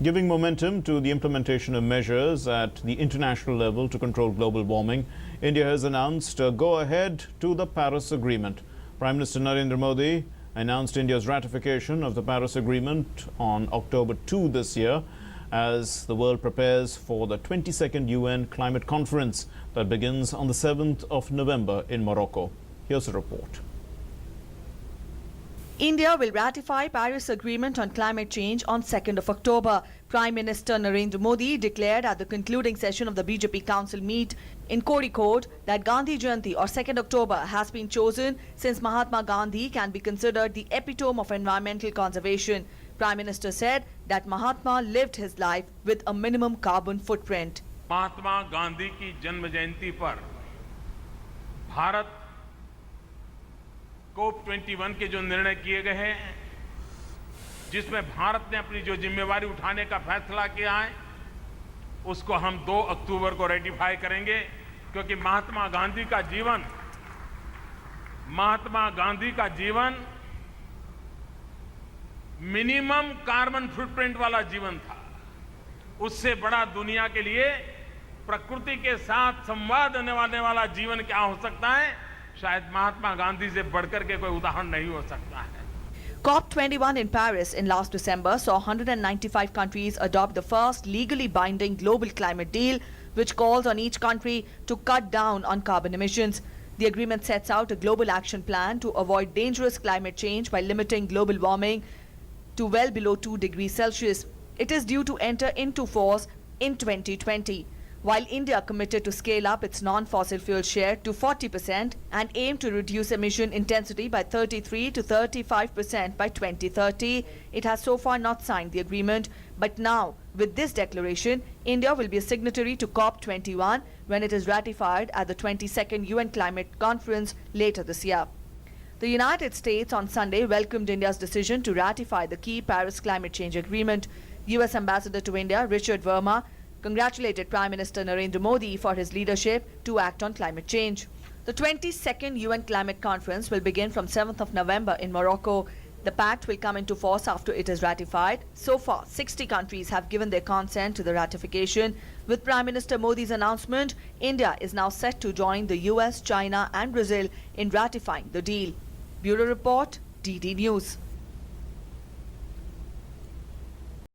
Giving momentum to the implementation of measures at the international level to control global warming, India has announced a go-ahead to the Paris Agreement. Prime Minister Narendra Modi announced India's ratification of the Paris Agreement on October 2 this year as the world prepares for the 22nd UN Climate Conference that begins on the 7th of November in Morocco. Here's a report. India will ratify Paris Agreement on climate change on 2nd of October. Prime Minister Narendra Modi declared at the concluding session of the BJP Council meet in Kozhikode that Gandhi Jayanti or 2nd October has been chosen since Mahatma Gandhi can be considered the epitome of environmental conservation. Prime Minister said that Mahatma lived his life with a minimum carbon footprint. Mahatma Gandhi की जन्म जयंती पर Bharat COP21 के जो निर्णय किए गए हैं, जिसमें भारत ने अपनी जो जिम्मेवारी उठाने का फैसला किया है, उसको हम 2 अक्टूबर को रेटिफाई करेंगे, क्योंकि महात्मा गांधी का जीवन मिनिमम कार्बन फुटप्रिंट वाला जीवन था। उससे बड़ा दुनिया के लिए प्रकृति के साथ संवाद करने वाला जीवन क्या हो सकता है? शायद महात्मा गांधी से बढ़कर के कोई उदाहरण नहीं हो सकता है। COP21 in Paris in last December saw 195 countries adopt the first legally binding global climate deal, which calls on each country to cut down on carbon emissions. The agreement sets out a global action plan to avoid dangerous climate change by limiting global warming to well below 2 degrees Celsius. It is due to enter into force in 2020. While India committed to scale up its non-fossil fuel share to 40% and aim to reduce emission intensity by 33 to 35% by 2030, it has so far not signed the agreement. But now, with this declaration, India will be a signatory to COP21 when it is ratified at the 22nd UN Climate Conference later this year. The United States on Sunday welcomed India's decision to ratify the key Paris Climate Change Agreement. US Ambassador to India, Richard Verma, congratulated Prime Minister Narendra Modi for his leadership to act on climate change. The 22nd UN Climate Conference will begin from 7th of November in Morocco. The pact will come into force after it is ratified. So far, 60 countries have given their consent to the ratification. With Prime Minister Modi's announcement, India is now set to join the US, China and Brazil in ratifying the deal. Bureau Report, DD News.